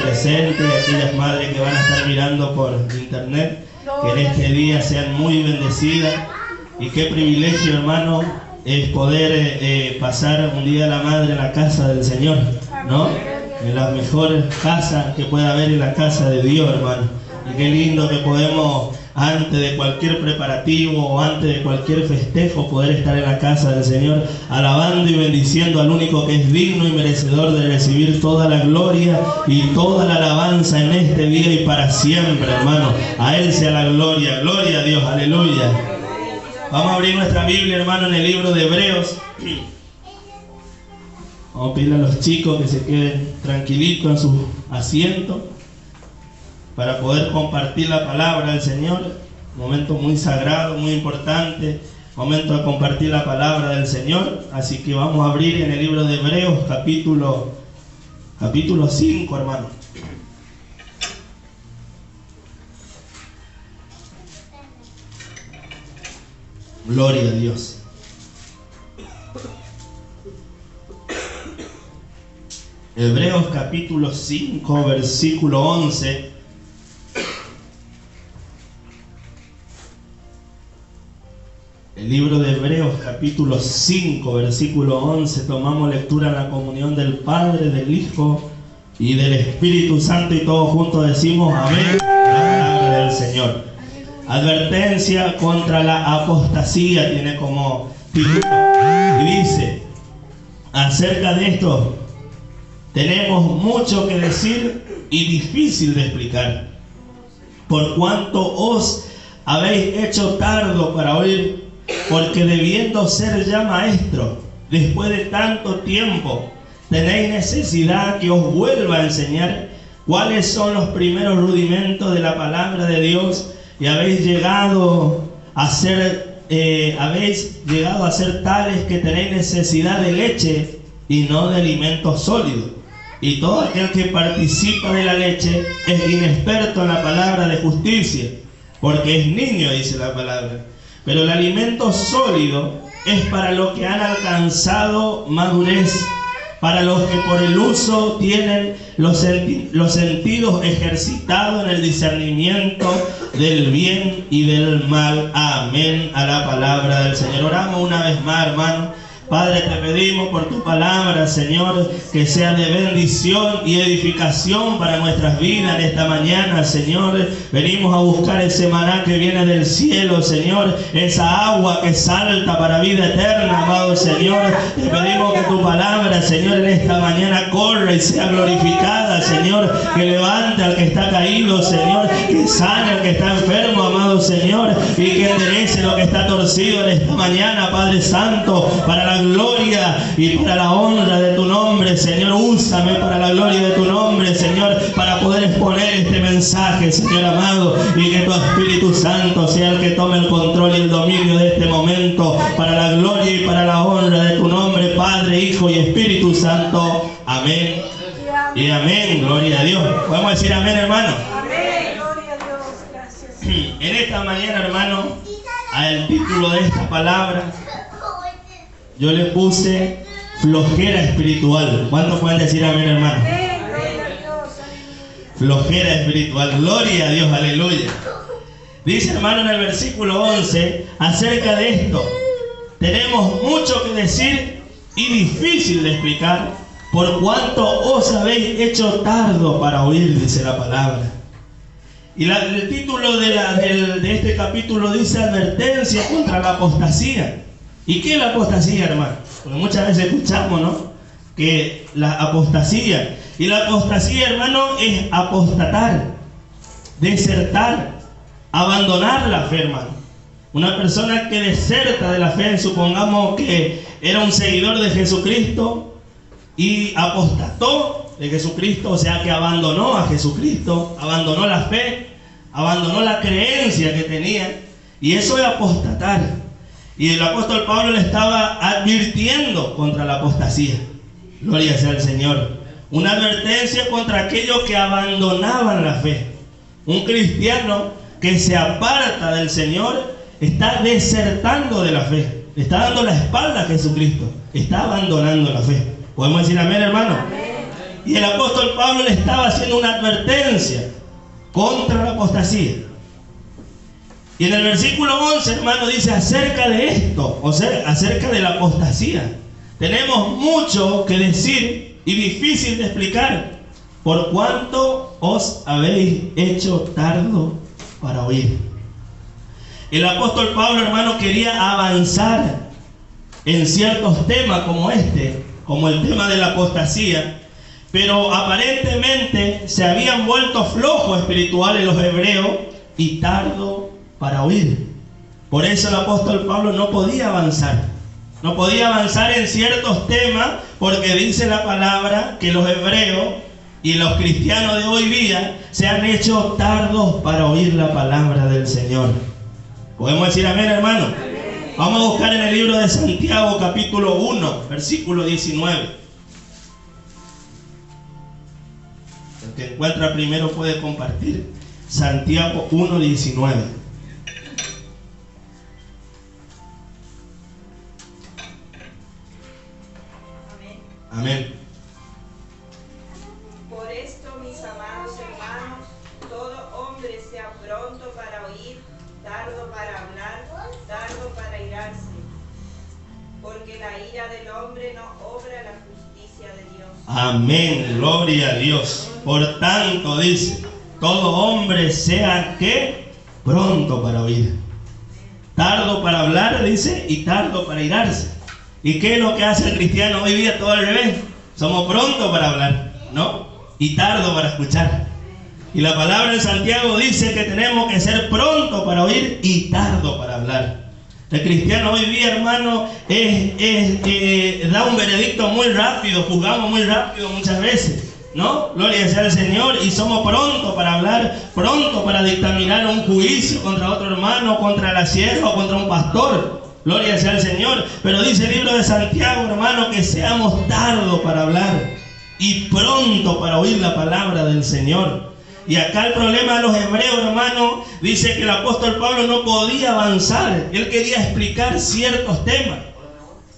presentes, aquellas madres que van a estar mirando por internet, que en este día sean muy bendecidas. Y qué privilegio, hermano, es poder pasar un día de la madre en la casa del Señor, ¿no? En las mejores casas que pueda haber, en la casa de Dios, hermano. Y qué lindo que podemos, antes de cualquier preparativo o antes de cualquier festejo, poder estar en la casa del Señor, alabando y bendiciendo al único que es digno y merecedor de recibir toda la gloria y toda la alabanza en este día y para siempre, hermano. A Él sea la gloria. Gloria a Dios, aleluya. Vamos a abrir nuestra Biblia, hermano, en el libro de Hebreos. Vamos a pedirle a los chicos que se queden tranquilitos en sus asientos para poder compartir la palabra del Señor. Un momento muy sagrado, muy importante, momento de compartir la palabra del Señor. Así que vamos a abrir en el libro de Hebreos, capítulo 5, hermano. Gloria a Dios. Hebreos capítulo 5, versículo 11. El libro de Hebreos capítulo 5, versículo 11. Tomamos lectura en la comunión del Padre, del Hijo y del Espíritu Santo, y todos juntos decimos amén. La palabra del Señor. Advertencia contra la apostasía tiene como título. Y dice, acerca de esto tenemos mucho que decir y difícil de explicar, por cuanto os habéis hecho tardo para oír, porque debiendo ser ya maestros, después de tanto tiempo, tenéis necesidad que os vuelva a enseñar cuáles son los primeros rudimentos de la palabra de Dios, y habéis llegado a ser tales que tenéis necesidad de leche y no de alimento sólido. Y todo aquel que participa de la leche es inexperto en la palabra de justicia, porque es niño, dice la palabra. Pero el alimento sólido es para los que han alcanzado madurez, para los que por el uso tienen los sentidos ejercitados en el discernimiento del bien y del mal. Amén a la palabra del Señor. Oramos una vez más, hermano. Padre, te pedimos por tu palabra, Señor, que sea de bendición y edificación para nuestras vidas en esta mañana, Señor. Venimos a buscar ese maná que viene del cielo, Señor, esa agua que salta para vida eterna, amado Señor. Te pedimos que tu palabra, Señor, en esta mañana corra y sea glorificada, Señor, que levante al que está caído, Señor, que sane al que está enfermo, amado Señor, y que enderece lo que está torcido en esta mañana, Padre Santo, para la gloria y para la honra de tu nombre, Señor. Úsame para la gloria de tu nombre, Señor, para poder exponer este mensaje, Señor amado, y que tu Espíritu Santo sea el que tome el control y el dominio de este momento, para la gloria y para la honra de tu nombre, Padre, Hijo y Espíritu Santo. Amén y amén. Gloria a Dios. ¿Podemos decir amén, hermano? Amén. Gloria a Dios. Gracias. En esta mañana, hermano, al título de esta palabra yo le puse flojera espiritual. ¿Cuántos pueden decir amén, hermano? Amén. Gloria a Dios. Flojera espiritual. Gloria a Dios, aleluya. Dice, hermano, en el versículo 11, acerca de esto tenemos mucho que decir y difícil de explicar, por cuanto os habéis hecho tardo para oír, dice la palabra. Y el título de este capítulo dice advertencia contra la apostasía. ¿Y qué es la apostasía, hermano? Porque muchas veces escuchamos, ¿no?, que la apostasía. Y la apostasía, hermano, es apostatar, desertar, abandonar la fe, hermano. Una persona que deserta de la fe, supongamos que era un seguidor de Jesucristo y apostató de Jesucristo, o sea que abandonó a Jesucristo, abandonó la fe, abandonó la creencia que tenía, y eso es apostatar. Y el apóstol Pablo le estaba advirtiendo contra la apostasía. Gloria sea al Señor. Una advertencia contra aquellos que abandonaban la fe. Un cristiano que se aparta del Señor está desertando de la fe. Está dando la espalda a Jesucristo. Está abandonando la fe. ¿Podemos decir amén, hermano? Amén. Y el apóstol Pablo le estaba haciendo una advertencia contra la apostasía. Y en el versículo 11, hermano, dice acerca de esto, o sea, acerca de la apostasía. Tenemos mucho que decir y difícil de explicar, por cuanto os habéis hecho tardo para oír. El apóstol Pablo, hermano, quería avanzar en ciertos temas como este, como el tema de la apostasía, pero aparentemente se habían vuelto flojos espirituales los hebreos y tardo para oír. Por eso el apóstol Pablo no podía avanzar. No podía avanzar en ciertos temas porque dice la palabra que los hebreos y los cristianos de hoy día se han hecho tardos para oír la palabra del Señor. ¿Podemos decir amén, hermano? Amén. Vamos a buscar en el libro de Santiago, capítulo 1, versículo 19. El que encuentra primero puede compartir. Santiago 1, 19. Amén. Por esto, mis amados hermanos, todo hombre sea pronto para oír, tardo para hablar, tardo para airarse, porque la ira del hombre no obra la justicia de Dios. Amén, gloria a Dios. Por tanto, dice, todo hombre sea que pronto para oír, tardo para hablar, dice, y tardo para airarse. ¿Y qué es lo que hace el cristiano hoy día? Todo al revés. Somos prontos para hablar, ¿no? Y tardo para escuchar. Y la palabra de Santiago dice que tenemos que ser prontos para oír y tardo para hablar. El cristiano hoy día, hermano, da un veredicto muy rápido, juzgamos muy rápido muchas veces, ¿no? Gloria sea al Señor, y somos prontos para hablar, prontos para dictaminar un juicio contra otro hermano, contra la sierva o contra un pastor. Gloria sea al Señor. Pero dice el libro de Santiago, hermano, que seamos tardos para hablar y pronto para oír la palabra del Señor. Y acá el problema de los hebreos, hermano, dice que el apóstol Pablo no podía avanzar. Él quería explicar ciertos temas.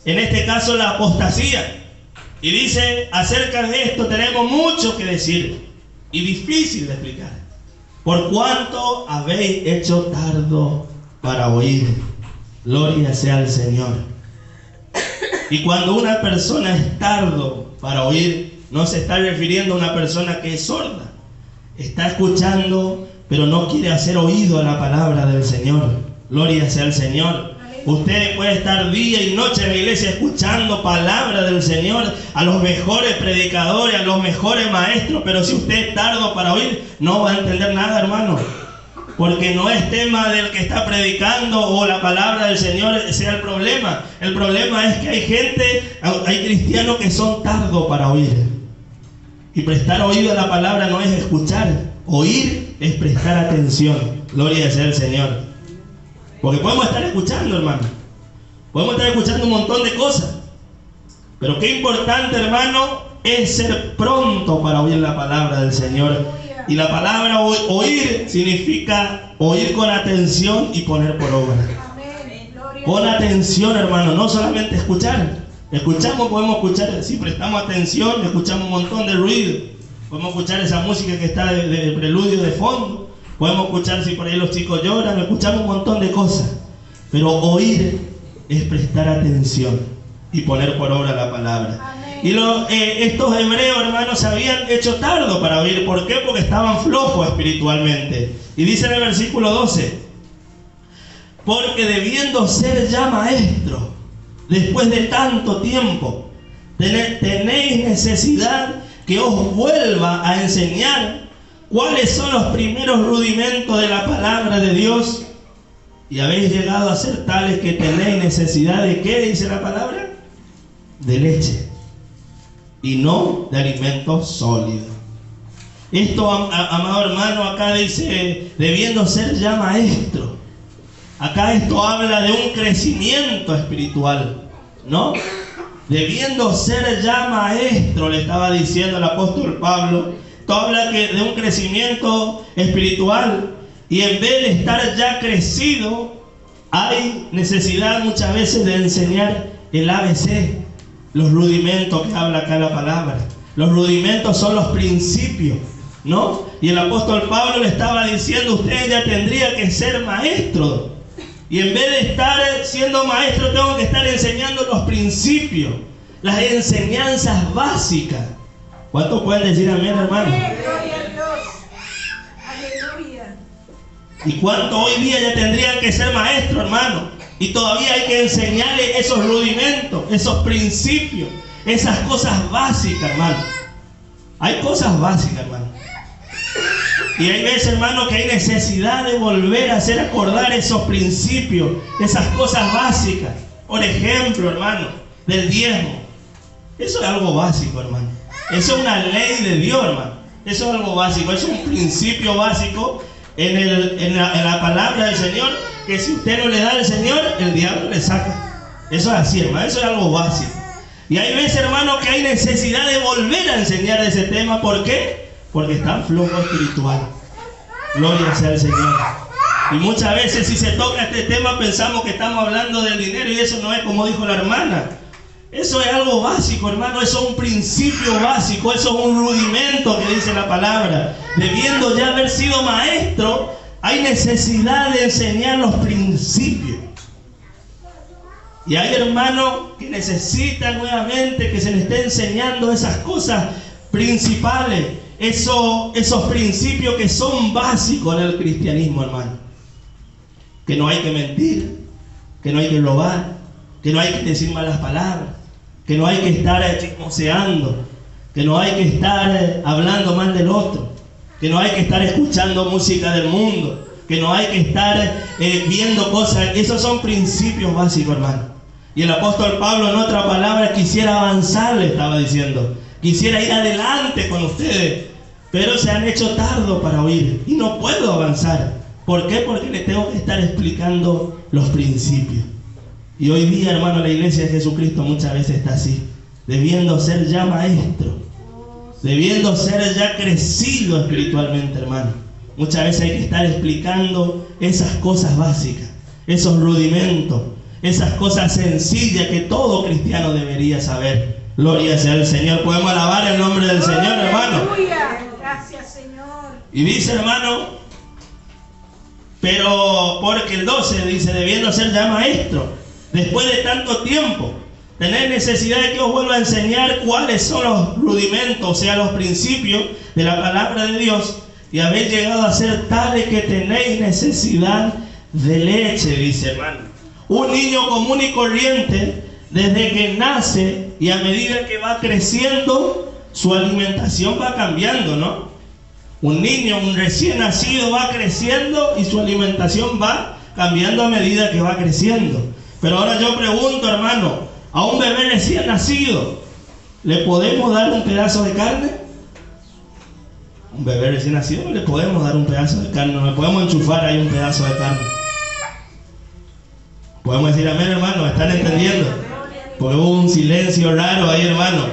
En este caso, la apostasía. Y dice, acerca de esto tenemos mucho que decir y difícil de explicar. Por cuanto habéis hecho tardo para oír. Gloria sea al Señor. Y cuando una persona es tardo para oír, no se está refiriendo a una persona que es sorda. Está escuchando, pero no quiere hacer oído a la palabra del Señor. Gloria sea al Señor. Usted puede estar día y noche en la iglesia escuchando palabra del Señor, a los mejores predicadores, a los mejores maestros, pero si usted es tardo para oír, no va a entender nada, hermano. Porque no es tema del que está predicando o la palabra del Señor sea el problema. El problema es que hay cristianos que son tardos para oír. Y prestar oído a la palabra no es escuchar. Oír es prestar atención. Gloria sea al Señor. Porque podemos estar escuchando, hermano. Podemos estar escuchando un montón de cosas. Pero qué importante, hermano, es ser pronto para oír la palabra del Señor. Y la palabra oír significa oír con atención y poner por obra. Con atención, hermano, no solamente escuchar. Escuchamos, podemos escuchar, si prestamos atención, escuchamos un montón de ruido. Podemos escuchar esa música que está de preludio de fondo. Podemos escuchar si por ahí los chicos lloran, escuchamos un montón de cosas. Pero oír es prestar atención y poner por obra la palabra. Y estos hebreos, hermanos, se habían hecho tardo para oír. ¿Por qué? Porque estaban flojos espiritualmente. Y dice en el versículo 12, porque debiendo ser ya maestros, después de tanto tiempo, tenéis necesidad que os vuelva a enseñar cuáles son los primeros rudimentos de la palabra de Dios. Y habéis llegado a ser tales que tenéis necesidad de ¿qué dice la palabra? De leche. Y no de alimentos sólidos. Esto, amado hermano, acá dice, debiendo ser ya maestro. Acá esto habla de un crecimiento espiritual, ¿no? Debiendo ser ya maestro, le estaba diciendo el apóstol Pablo. Esto habla de un crecimiento espiritual. Y en vez de estar ya crecido, hay necesidad muchas veces de enseñar el ABC. Los rudimentos que habla acá la palabra. Los rudimentos son los principios, ¿no? Y el apóstol Pablo le estaba diciendo, usted ya tendría que ser maestro. Y en vez de estar siendo maestro, tengo que estar enseñando los principios, las enseñanzas básicas. ¿Cuántos pueden decir amén, hermano? Gloria a Dios. Aleluya. ¿Y cuánto hoy día ya tendrían que ser maestros, hermano? Y todavía hay que enseñarle esos rudimentos, esos principios, esas cosas básicas, hermano. Hay cosas básicas, hermano. Y hay veces, hermano, que hay necesidad de volver a hacer acordar esos principios, esas cosas básicas. Por ejemplo, hermano, del diezmo. Eso es algo básico, hermano. Eso es una ley de Dios, hermano. Eso es algo básico. Eso es un principio básico en la palabra del Señor, que si usted no le da al Señor, el diablo le saca. Eso es así, hermano. Eso es algo básico. Y hay veces, hermano, que hay necesidad de volver a enseñar ese tema. ¿Por qué? Porque está flojo espiritual. Gloria sea al Señor. Y muchas veces si se toca este tema pensamos que estamos hablando del dinero, y eso no es como dijo la hermana. Eso es algo básico, hermano. Eso es un principio básico. Eso es un rudimento que dice la palabra. Debiendo ya haber sido maestro, hay necesidad de enseñar los principios. Y hay hermanos que necesitan nuevamente que se les esté enseñando esas cosas principales, esos principios que son básicos en el cristianismo, hermano. Que no hay que mentir, que no hay que robar, que no hay que decir malas palabras, que no hay que estar chismoseando, que no hay que estar hablando mal del otro, que no hay que estar escuchando música del mundo, que no hay que estar viendo cosas. Esos son principios básicos, hermano. Y el apóstol Pablo, en otra palabra, quisiera avanzar, le estaba diciendo. Quisiera ir adelante con ustedes, pero se han hecho tardo para oír y no puedo avanzar. ¿Por qué? Porque le tengo que estar explicando los principios. Y hoy día, hermano, la iglesia de Jesucristo muchas veces está así, debiendo ser ya maestro, debiendo ser ya crecido espiritualmente, hermano. Muchas veces hay que estar explicando esas cosas básicas, esos rudimentos, esas cosas sencillas que todo cristiano debería saber. Gloria sea al Señor. Podemos alabar el nombre del Señor, hermano. Aleluya. Gracias, Señor. Y dice, hermano, pero porque el 12 dice, debiendo ser ya maestro, después de tanto tiempo, tener necesidad de que os vuelva a enseñar cuáles son los rudimentos, o sea, los principios de la palabra de Dios, y habéis llegado a ser tales que tenéis necesidad de leche, dice, hermano. Un niño común y corriente, desde que nace y a medida que va creciendo, su alimentación va cambiando, ¿no? Un niño, un recién nacido, va creciendo y su alimentación va cambiando a medida que va creciendo. Pero ahora yo pregunto, hermano, a un bebé recién nacido, ¿le podemos dar un pedazo de carne? Un bebé recién nacido no le podemos dar un pedazo de carne, no le podemos enchufar ahí un pedazo de carne. Podemos decir amén, hermano, ¿están entendiendo? Porque hubo un silencio raro ahí, hermano.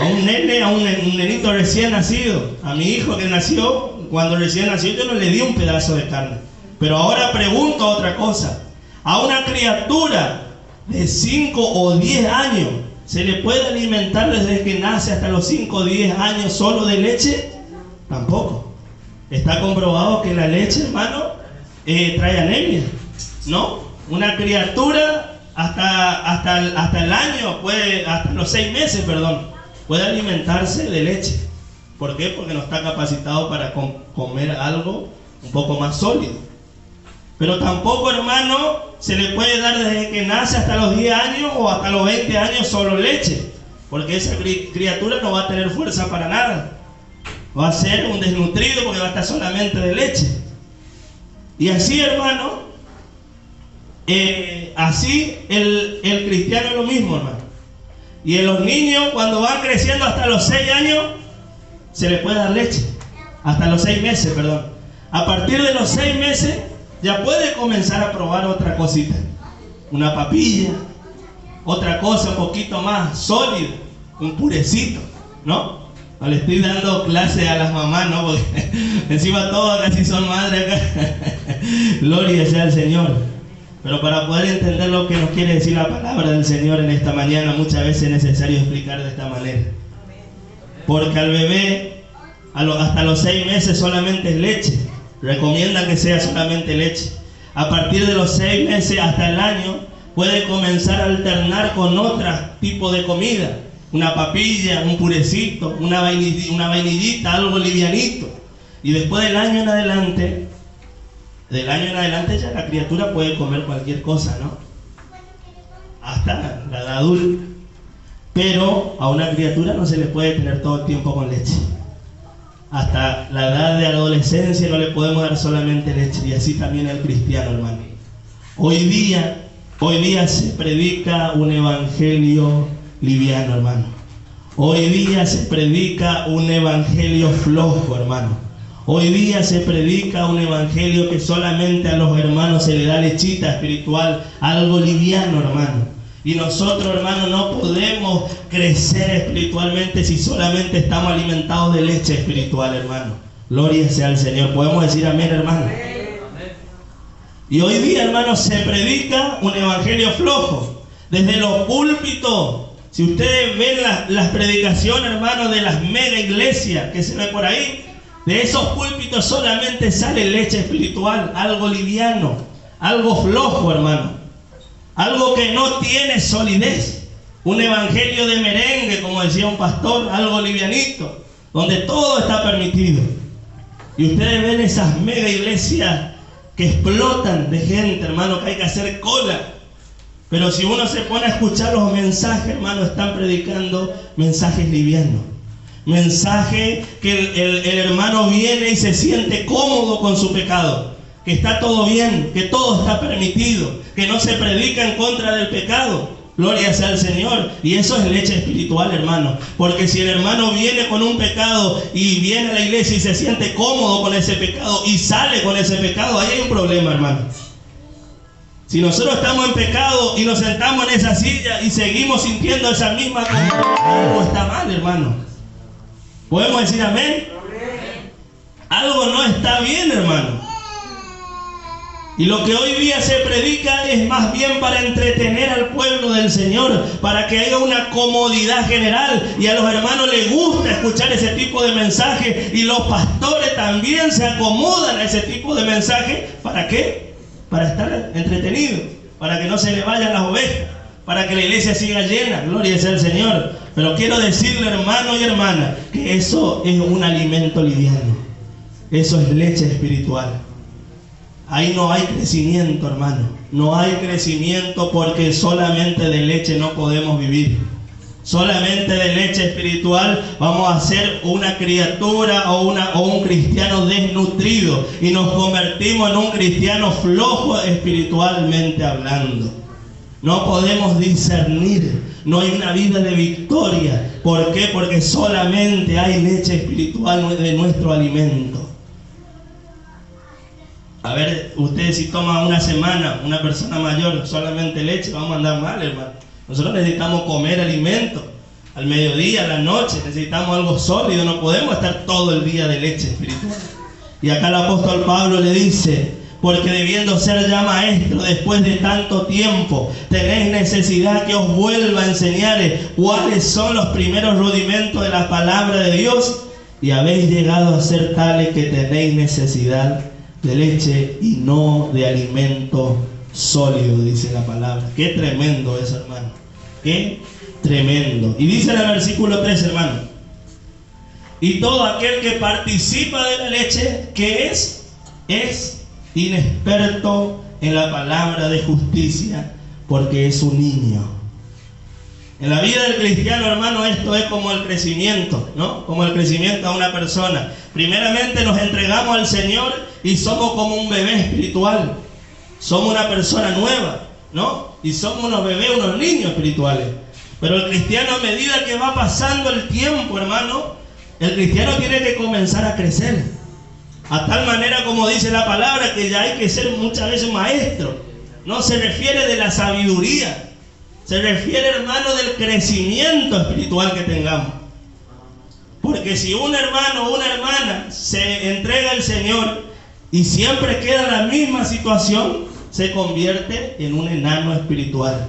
A un nene, a un nenito recién nacido, a mi hijo que nació, cuando recién nació yo no le di un pedazo de carne. Pero ahora pregunto otra cosa. A una criatura de 5 o 10 años, ¿se le puede alimentar desde que nace hasta los 5 o 10 años solo de leche? Tampoco. Está comprobado que la leche, hermano, trae anemia, ¿no? Una criatura hasta el año, hasta los 6 meses, puede alimentarse de leche. ¿Por qué? Porque no está capacitado para comer algo un poco más sólido. Pero tampoco, hermano, se le puede dar desde que nace hasta los 10 años o hasta los 20 años solo leche. Porque esa criatura no va a tener fuerza para nada. Va a ser un desnutrido porque va a estar solamente de leche. Y así, hermano, así el cristiano es lo mismo, hermano. Y en los niños, cuando van creciendo hasta los 6 años, se les puede dar leche. Hasta los 6 meses, perdón. A partir de los 6 meses, ya puede comenzar a probar otra cosita. Una papilla, otra cosa un poquito más sólida, un purecito, ¿no? No le estoy dando clase a las mamás, ¿no? Porque encima todas casi son madres acá. Gloria sea al Señor. Pero para poder entender lo que nos quiere decir la palabra del Señor en esta mañana, muchas veces es necesario explicar de esta manera. porque al bebé hasta los 6 meses solamente es leche. Recomiendan que sea solamente leche. A partir de los 6 meses hasta el año puede comenzar a alternar con otro tipo de comida. Una papilla, un purecito, una vainillita, algo livianito. Y después del año en adelante ya la criatura puede comer cualquier cosa, ¿no? Hasta la edad adulta. Pero a una criatura no se le puede tener todo el tiempo con leche. Hasta la edad de adolescencia no le podemos dar solamente leche. Y así también el cristiano, hermano. Hoy día se predica un evangelio liviano, hermano. Hoy día se predica un evangelio flojo, hermano. Hoy día se predica un evangelio que solamente a los hermanos se le da lechita espiritual, algo liviano, hermano. Y nosotros, hermanos, no podemos crecer espiritualmente si solamente estamos alimentados de leche espiritual, hermano. Gloria sea al Señor. ¿Podemos decir amén, hermano? Y hoy día, hermanos, se predica un evangelio flojo. Desde los púlpitos, si ustedes ven las predicaciones, hermanos, de las mega iglesias que se ve por ahí, de esos púlpitos solamente sale leche espiritual, algo liviano, algo flojo, hermano. Algo que no tiene solidez. Un evangelio de merengue, como decía un pastor, algo livianito, donde todo está permitido. Y ustedes ven esas mega iglesias que explotan de gente, hermano, que hay que hacer cola. Pero si uno se pone a escuchar los mensajes, hermano, están predicando mensajes livianos. Mensaje que el hermano viene y se siente cómodo con su pecado. Que está todo bien, que todo está permitido, que no se predica en contra del pecado. Gloria sea al Señor. Y eso es leche espiritual, hermano. Porque si el hermano viene con un pecado y viene a la iglesia y se siente cómodo con ese pecado y sale con ese pecado, ahí hay un problema, hermano. Si nosotros estamos en pecado y nos sentamos en esa silla y seguimos sintiendo esa misma comodidad, algo está mal, hermano. ¿Podemos decir amén? Algo no está bien, hermano. Y lo que hoy día se predica es más bien para entretener al pueblo del Señor, para que haya una comodidad general, y a los hermanos les gusta escuchar ese tipo de mensaje, y los pastores también se acomodan a ese tipo de mensaje. ¿Para qué? Para estar entretenidos, para que no se le vayan las ovejas, para que la iglesia siga llena. Gloria sea al Señor. Pero quiero decirle, hermano y hermana, que eso es un alimento liviano. Eso es leche espiritual. Ahí no hay crecimiento, hermano. No hay crecimiento, porque solamente de leche no podemos vivir. Solamente de leche espiritual vamos a ser una criatura o un cristiano desnutrido, y nos convertimos en un cristiano flojo espiritualmente hablando. No podemos discernir, no hay una vida de victoria. ¿Por qué? Porque solamente hay leche espiritual de nuestro alimento. A ver, ustedes si toman una semana, una persona mayor, solamente leche, vamos a andar mal, hermano. Nosotros necesitamos comer alimento, al mediodía, a la noche, necesitamos algo sólido, no podemos estar todo el día de leche espiritual. Y acá el apóstol Pablo le dice: porque debiendo ser ya maestro después de tanto tiempo, tenéis necesidad que os vuelva a enseñar cuáles son los primeros rudimentos de la palabra de Dios, y habéis llegado a ser tales que tenéis necesidad de leche y no de alimento sólido, dice la palabra. Qué tremendo eso, hermano. Qué tremendo. Y dice en el versículo 3, hermano: y todo aquel que participa de la leche, que es inexperto en la palabra de justicia, porque es un niño. En la vida del cristiano, hermano, esto es como el crecimiento, ¿no? Como el crecimiento a una persona. Primeramente nos entregamos al Señor y somos como un bebé espiritual. Somos una persona nueva, ¿no? Y somos unos bebés, unos niños espirituales. Pero el cristiano, a medida que va pasando el tiempo, hermano, el cristiano tiene que comenzar a crecer. A tal manera, como dice la palabra, que ya hay que ser muchas veces maestro. No se refiere de la sabiduría, se refiere, hermano, del crecimiento espiritual que tengamos. Porque si un hermano o una hermana se entrega al Señor y siempre queda en la misma situación, se convierte en un enano espiritual,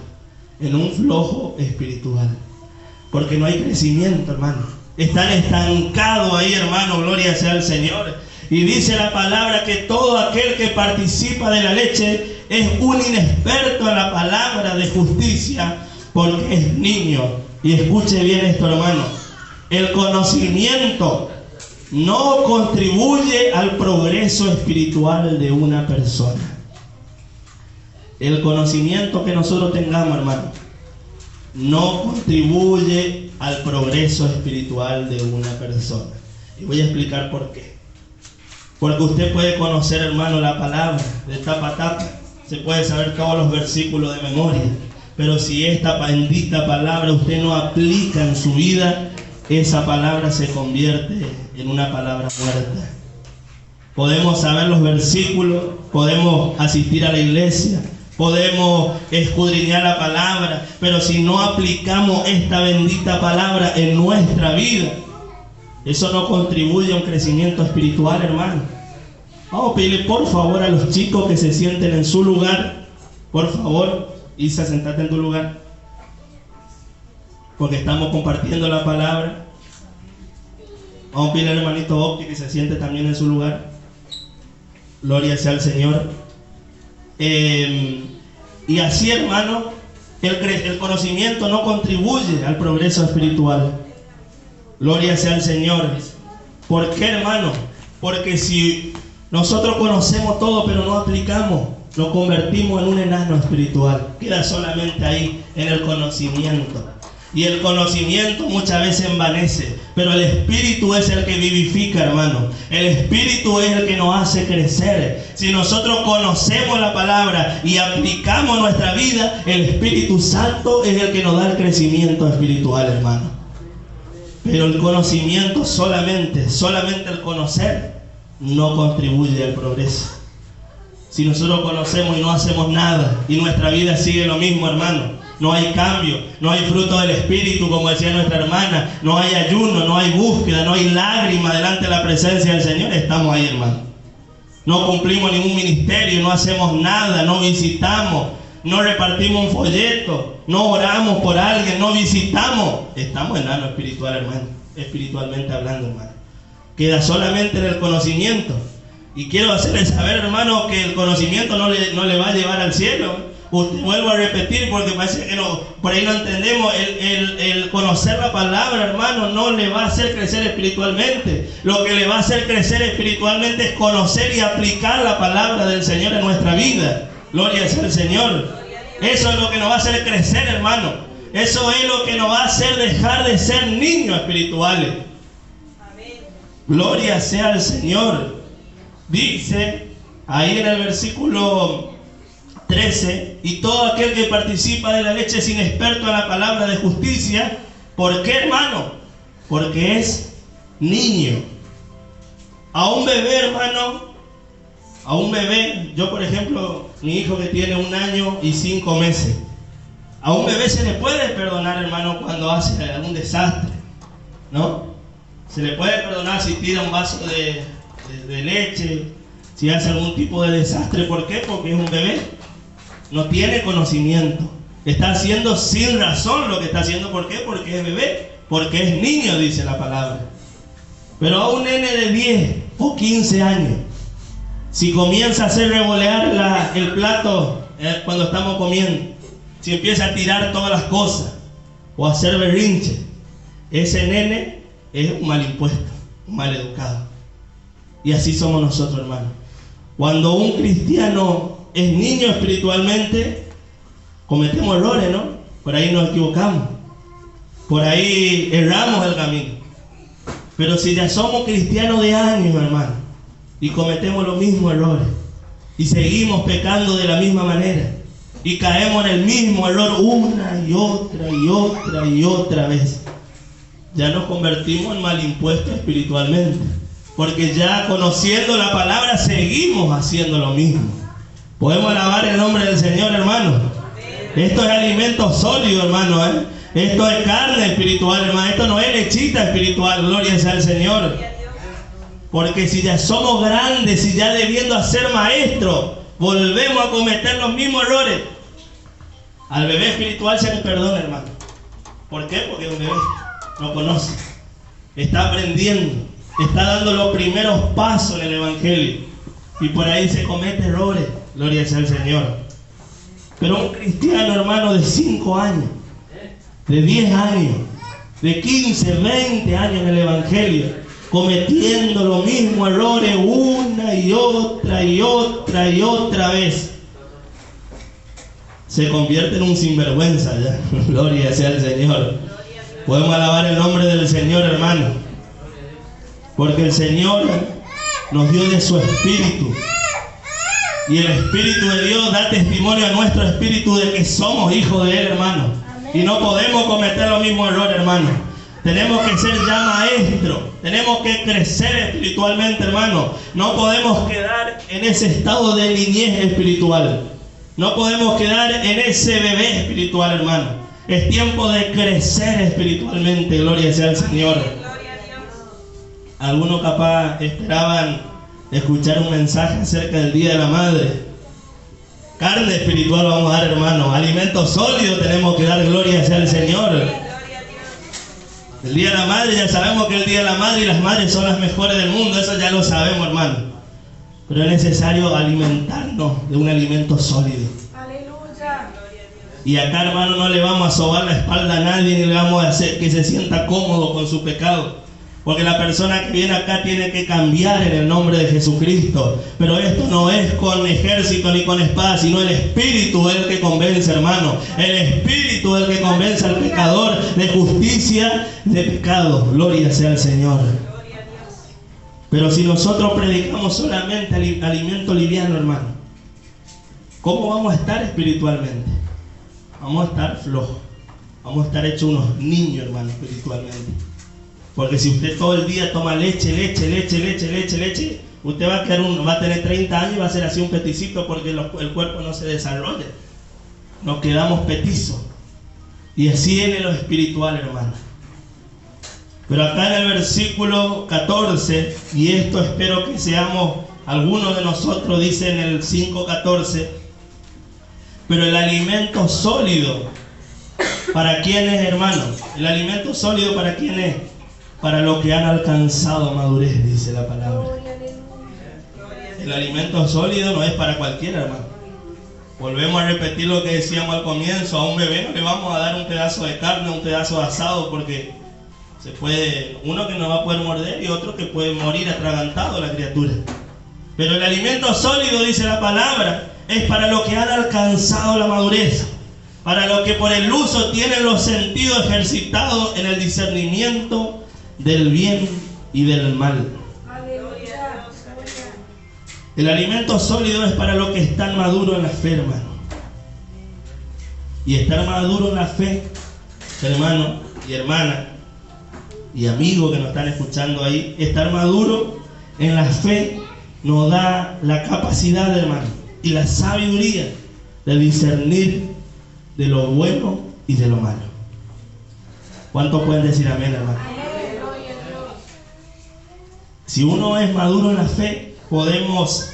en un flojo espiritual. Porque no hay crecimiento, hermano. están estancados ahí, hermano, gloria sea al Señor. Y dice la palabra que todo aquel que participa de la leche es un inexperto en la palabra de justicia, porque es niño. Y escuche bien esto, hermano. El conocimiento no contribuye al progreso espiritual de una persona. El conocimiento que nosotros tengamos, hermano, no contribuye al progreso espiritual de una persona. Y voy a explicar por qué. Porque usted puede conocer, hermano, la palabra de tapa a tapa. Se puede saber todos los versículos de memoria. Pero si esta bendita palabra usted no aplica en su vida, esa palabra se convierte en una palabra muerta. Podemos saber los versículos, podemos asistir a la iglesia, podemos escudriñar la palabra, pero si no aplicamos esta bendita palabra en nuestra vida, eso no contribuye a un crecimiento espiritual, hermano. Vamos a pedirle por favor a los chicos que se sienten en su lugar. Por favor, Isa, sentate en tu lugar, porque estamos compartiendo la palabra. Vamos a pedirle al hermanito Opti que se siente también en su lugar. Gloria sea al Señor. Y así, hermano, el conocimiento no contribuye al progreso espiritual. Gloria sea al Señor. ¿Por qué, hermano? Porque si nosotros conocemos todo pero no aplicamos, nos convertimos en un enano espiritual. Queda solamente ahí en el conocimiento. Y el conocimiento muchas veces envanece, pero el Espíritu es el que vivifica, hermano. El Espíritu es el que nos hace crecer. Si nosotros conocemos la palabra y aplicamos nuestra vida, el Espíritu Santo es el que nos da el crecimiento espiritual, hermano. Pero el conocimiento solamente el conocer no contribuye al progreso. Si nosotros conocemos y no hacemos nada y nuestra vida sigue lo mismo, hermano, no hay cambio, no hay fruto del Espíritu, como decía nuestra hermana, no hay ayuno, no hay búsqueda, no hay lágrima delante de la presencia del Señor, estamos ahí, hermano. No cumplimos ningún ministerio, no hacemos nada, no visitamos, no repartimos un folleto, no oramos por alguien, no visitamos. Estamos enanos espiritual, hermano, espiritualmente hablando, hermano. Queda solamente en el conocimiento. Y quiero hacerles saber, hermano, que el conocimiento no le va a llevar al cielo. Vuelvo a repetir porque parece que por ahí no entendemos. El conocer la palabra, hermano, no le va a hacer crecer espiritualmente. Lo que le va a hacer crecer espiritualmente es conocer y aplicar la palabra del Señor en nuestra vida. Gloria sea al Señor. Eso es lo que nos va a hacer crecer, hermano. Eso es lo que nos va a hacer dejar de ser niños espirituales. Amén. Gloria sea al Señor. Dice ahí en el versículo 13, y todo aquel que participa de la leche es inexperto en la palabra de justicia. ¿Por qué, hermano? Porque es niño. A un bebé, hermano, a un bebé, yo por ejemplo, mi hijo que tiene 1 año y 5 meses, a un bebé se le puede perdonar, hermano, cuando hace algún desastre, ¿no? Se le puede perdonar si tira un vaso de leche, si hace algún tipo de desastre. ¿Por qué? Porque es un bebé, no tiene conocimiento, está haciendo sin razón lo que está haciendo. ¿Por qué? Porque es bebé, porque es niño, dice la palabra. Pero a un nene de 10 o 15 años, si comienza a hacer revolear el plato cuando estamos comiendo, si empieza a tirar todas las cosas o a hacer berrinche, ese nene es un mal impuesto, un mal educado. Y así somos nosotros, hermanos. Cuando un cristiano es niño espiritualmente, cometemos errores, ¿no? Por ahí nos equivocamos, por ahí erramos el camino. Pero si ya somos cristianos de años, hermano, y cometemos los mismos errores, y seguimos pecando de la misma manera, y caemos en el mismo error una y otra y otra y otra vez, ya nos convertimos en mal impuestos espiritualmente. Porque ya conociendo la palabra seguimos haciendo lo mismo. Podemos alabar el nombre del Señor, hermano. Esto es alimento sólido, hermano, ¿eh? Esto es carne espiritual, hermano. Esto no es lechita espiritual. Gloria sea al Señor. Porque si ya somos grandes, si ya debiendo a ser maestros, volvemos a cometer los mismos errores, al bebé espiritual se le perdona, hermano. ¿Por qué? Porque un bebé no conoce. está aprendiendo, está dando los primeros pasos en el Evangelio. Y por ahí se comete errores, gloria sea al Señor. Pero un cristiano, hermano, de 5 años, de 10 años, de 15, 20 años en el Evangelio, cometiendo los mismos errores una y otra y otra y otra vez, se convierte en un sinvergüenza ya. Gloria sea al Señor. Podemos alabar el nombre del Señor, hermano, porque el Señor nos dio de su Espíritu, y el Espíritu de Dios da testimonio a nuestro espíritu de que somos hijos de Él, hermano. Y no podemos cometer los mismos errores, hermano. Tenemos que ser ya maestros, tenemos que crecer espiritualmente, hermano. No podemos quedar en ese estado de niñez espiritual. No podemos quedar en ese bebé espiritual, hermano. Es tiempo de crecer espiritualmente, gloria sea al Señor. Algunos capaz esperaban escuchar un mensaje acerca del Día de la Madre. Carne espiritual vamos a dar, hermano. Alimento sólido tenemos que dar, gloria sea al Señor. El Día de la Madre, ya sabemos que el Día de la Madre y las madres son las mejores del mundo. Eso ya lo sabemos, hermano. Pero es necesario alimentarnos de un alimento sólido. Aleluya. Y acá, hermano, no le vamos a sobar la espalda a nadie, ni le vamos a hacer que se sienta cómodo con su pecado. Porque la persona que viene acá tiene que cambiar en el nombre de Jesucristo. Pero esto no es con ejército ni con espada, sino el Espíritu es el que convence, hermano. El Espíritu es el que convence al pecador de justicia, de pecado. Gloria sea al Señor. Pero si nosotros predicamos solamente alimento liviano, hermano, ¿cómo vamos a estar espiritualmente? Vamos a estar flojos. Vamos a estar hechos unos niños, hermano, espiritualmente. Porque si usted todo el día toma leche, usted va a tener 30 años y va a ser así un peticito, porque el cuerpo no se desarrolla. Nos quedamos petizos. Y así es en lo espiritual, hermano. Pero acá en el versículo 14, y esto espero que seamos algunos de nosotros, dice en el 5:14, pero el alimento sólido, ¿para quién es, hermano? El alimento sólido, ¿para quién es? Para los que han alcanzado madurez, dice la palabra. El alimento sólido no es para cualquiera, hermano. Volvemos a repetir lo que decíamos al comienzo. A un bebé no le vamos a dar un pedazo de carne, un pedazo de asado, porque se puede, uno que no va a poder morder y otro que puede morir atragantado, la criatura. Pero el alimento sólido, dice la palabra, es para los que han alcanzado la madurez, para los que por el uso tienen los sentidos ejercitados en el discernimiento del bien y del mal. Aleluya. El alimento sólido es para los que están maduros en la fe, hermano. Y estar maduro en la fe, hermano y hermana y amigos que nos están escuchando ahí, estar maduro en la fe nos da la capacidad, hermano, y la sabiduría de discernir de lo bueno y de lo malo. ¿Cuántos pueden decir amén, hermano? Si uno es maduro en la fe, podemos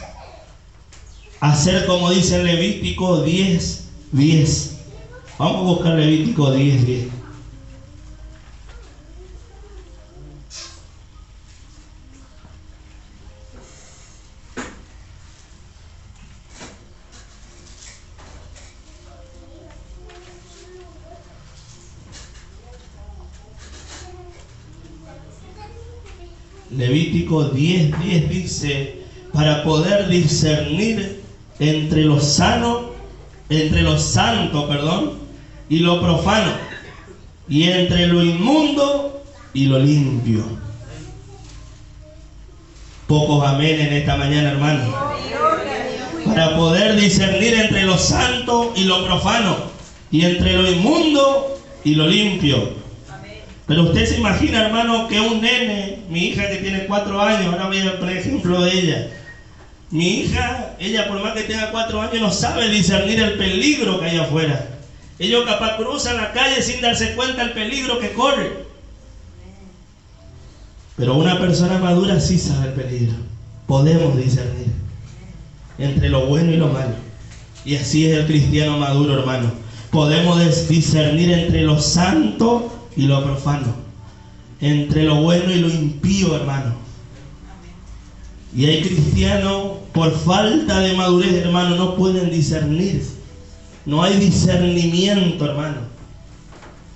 hacer como dice en Levítico 10:10. Vamos a buscar Levítico 10:10. Levítico 10:10 dice, para poder discernir entre lo santo, y lo profano, y entre lo inmundo y lo limpio. Pocos amén en esta mañana, hermano. Para poder discernir entre lo santo y lo profano, y entre lo inmundo y lo limpio. Pero usted se imagina, hermano, que un nene, mi hija que tiene 4 años, ahora voy a poner ejemplo de ella. Mi hija, ella por más que tenga 4 años, no sabe discernir el peligro que hay afuera. Ellos capaz cruzan la calle sin darse cuenta del peligro que corre. Pero una persona madura sí sabe el peligro. Podemos discernir entre lo bueno y lo malo. Y así es el cristiano maduro, hermano. Podemos discernir entre lo santo y lo profano. entre lo bueno y lo impío, hermano. Y hay cristianos, por falta de madurez, hermano, no pueden discernir. No hay discernimiento, hermano.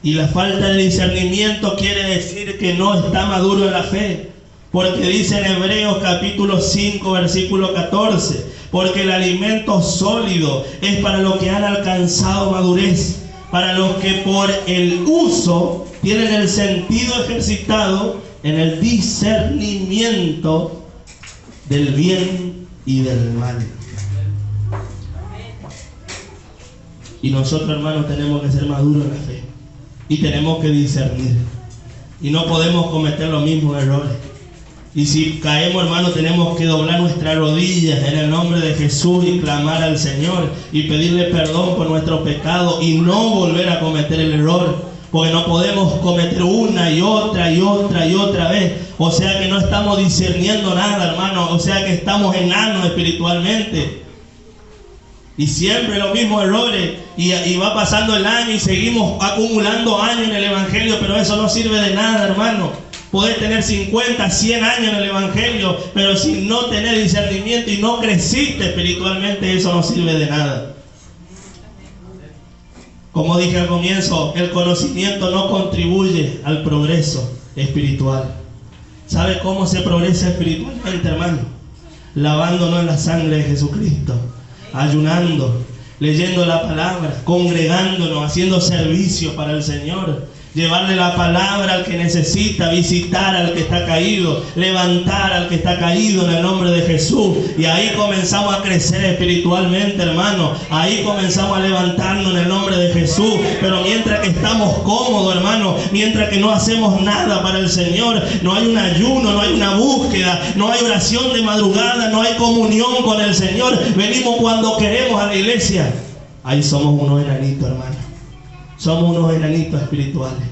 Y la falta de discernimiento quiere decir que no está maduro en la fe. Porque dice en Hebreos capítulo 5, versículo 14, porque el alimento sólido es para los que han alcanzado madurez, para los que por el uso tienen el sentido ejercitado en el discernimiento del bien y del mal. Y nosotros, hermanos, tenemos que ser maduros en la fe. Y tenemos que discernir. Y no podemos cometer los mismos errores. Y si caemos, hermanos, tenemos que doblar nuestras rodillas en el nombre de Jesús y clamar al Señor y pedirle perdón por nuestros pecados y no volver a cometer el error. Porque no podemos cometer una y otra y otra y otra vez. O sea que no estamos discerniendo nada, hermano. O sea que estamos enanos espiritualmente. Y siempre los mismos errores. Y va pasando el año y seguimos acumulando años en el Evangelio. Pero eso no sirve de nada, hermano. Podés tener 50, 100 años en el Evangelio. Pero si no tenés discernimiento y no creciste espiritualmente, eso no sirve de nada. Como dije al comienzo, el conocimiento no contribuye al progreso espiritual. ¿Sabe cómo se progresa espiritualmente, hermano? Lavándonos en la sangre de Jesucristo, ayunando, leyendo la palabra, congregándonos, haciendo servicio para el Señor. Llevarle la palabra al que necesita, visitar al que está caído, levantar al que está caído en el nombre de Jesús. Y ahí comenzamos a crecer espiritualmente, hermano. Ahí comenzamos a levantarnos en el nombre de Jesús. Pero mientras que estamos cómodos, hermano, mientras que no hacemos nada para el Señor, no hay un ayuno, no hay una búsqueda, no hay oración de madrugada, no hay comunión con el Señor. Venimos cuando queremos a la iglesia. Ahí somos unos enanitos, hermano. Somos unos enanitos espirituales.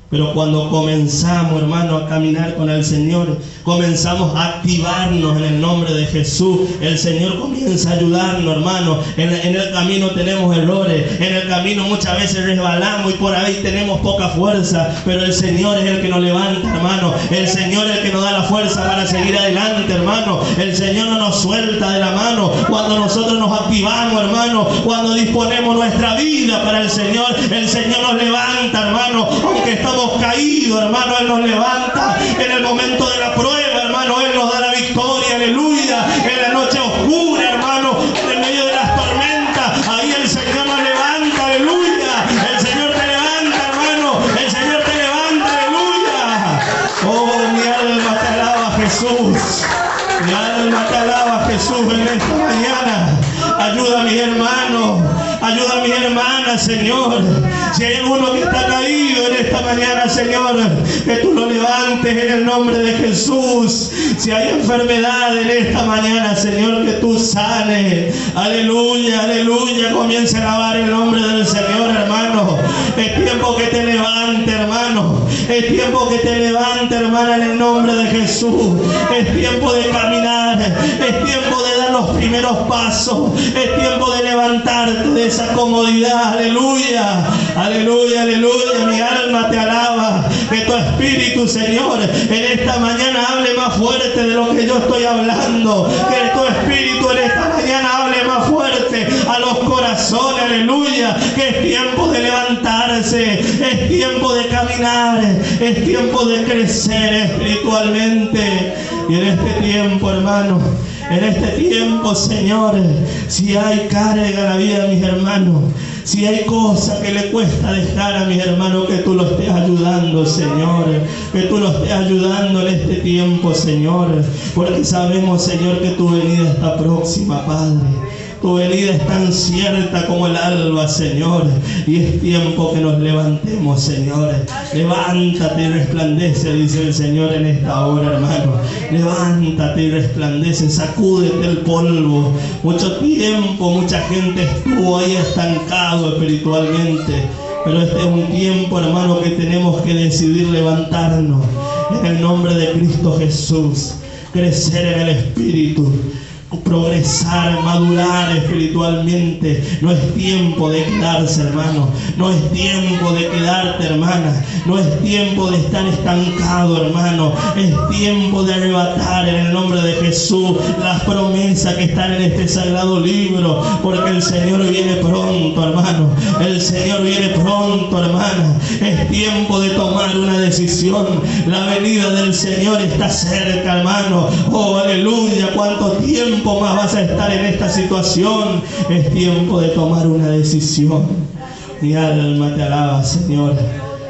Pero cuando comenzamos, hermano, a caminar con el Señor, comenzamos a activarnos en el nombre de Jesús. El Señor comienza a ayudarnos, hermano. En el camino tenemos errores. En el camino muchas veces resbalamos y por ahí tenemos poca fuerza. Pero el Señor es el que nos levanta, hermano. El Señor es el que nos da la fuerza para seguir adelante, hermano. El Señor no nos suelta de la mano. Cuando nosotros nos activamos, hermano, cuando disponemos nuestra vida para el Señor nos levanta, hermano. Aunque estamos caídos, hermano, Él nos levanta. En el momento de la prueba, hermano, Él nos da la victoria, aleluya. En la noche oscura, hermano, en el medio de las tormentas, ahí el Señor nos levanta, aleluya. El Señor te levanta, hermano. El Señor te levanta, aleluya. Oh, mi alma te alaba, Jesús. Mi alma te alaba, Jesús, en esta mañana. Ayuda a mis hermanos. Ayuda a mis hermanas, Señor. Si hay alguno que está caído en esta mañana, Señor, que tú lo levantes en el nombre de Jesús. Si hay enfermedad en esta mañana, Señor, que tú sanes. Aleluya, aleluya. Comienza a alabar el nombre del Señor, hermano. Es tiempo que te levante, hermano. Es tiempo que te levante, hermana, en el nombre de Jesús. Es tiempo de caminar. Es tiempo de dar los primeros pasos. Es tiempo de levantarte de esa comodidad. Aleluya, aleluya, aleluya. Mi alma te alaba. Que tu espíritu, Señor, en esta mañana hable más fuerte de lo que yo estoy hablando. Que tu espíritu en esta mañana hable más fuerte a los corazones. Aleluya. Que es tiempo de levantarse. Es tiempo de caminar. Es tiempo de crecer espiritualmente. Y en este tiempo, hermano, en este tiempo, Señor, si hay carga en la vida de mis hermanos, si hay cosas que le cuesta dejar a mis hermanos, que tú los estés ayudando, Señor. Que tú los estés ayudando en este tiempo, Señor. Porque sabemos, Señor, que tu venida está próxima, Padre. Tu venida es tan cierta como el alba, Señor. Y es tiempo que nos levantemos, Señor. Levántate y resplandece, dice el Señor en esta hora, hermano. Levántate y resplandece, sacúdete el polvo. Mucho tiempo, mucha gente estuvo ahí estancado espiritualmente. Pero este es un tiempo, hermano, que tenemos que decidir levantarnos en el nombre de Cristo Jesús. Crecer en el Espíritu. progresar, madurar espiritualmente. No es tiempo de quedarse, hermano. No es tiempo de quedarte, hermana. No es tiempo de estar estancado, hermano. Es tiempo de arrebatar en el nombre de Jesús las promesas que están en este sagrado libro, porque el Señor viene pronto, hermano. El Señor viene pronto, hermana. Es tiempo de tomar una decisión. La venida del Señor está cerca, hermano. Oh, aleluya. ¿Cuánto tiempo más vas a estar en esta situación? Es tiempo de tomar una decisión. Mi alma te alaba, Señor,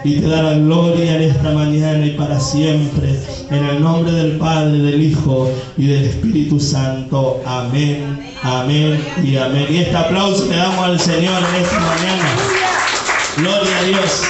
y te da la gloria en esta mañana y para siempre, en el nombre del Padre, del Hijo y del Espíritu Santo. Amén, amén y amén. Y este aplauso le damos al Señor en esta mañana. Gloria a Dios.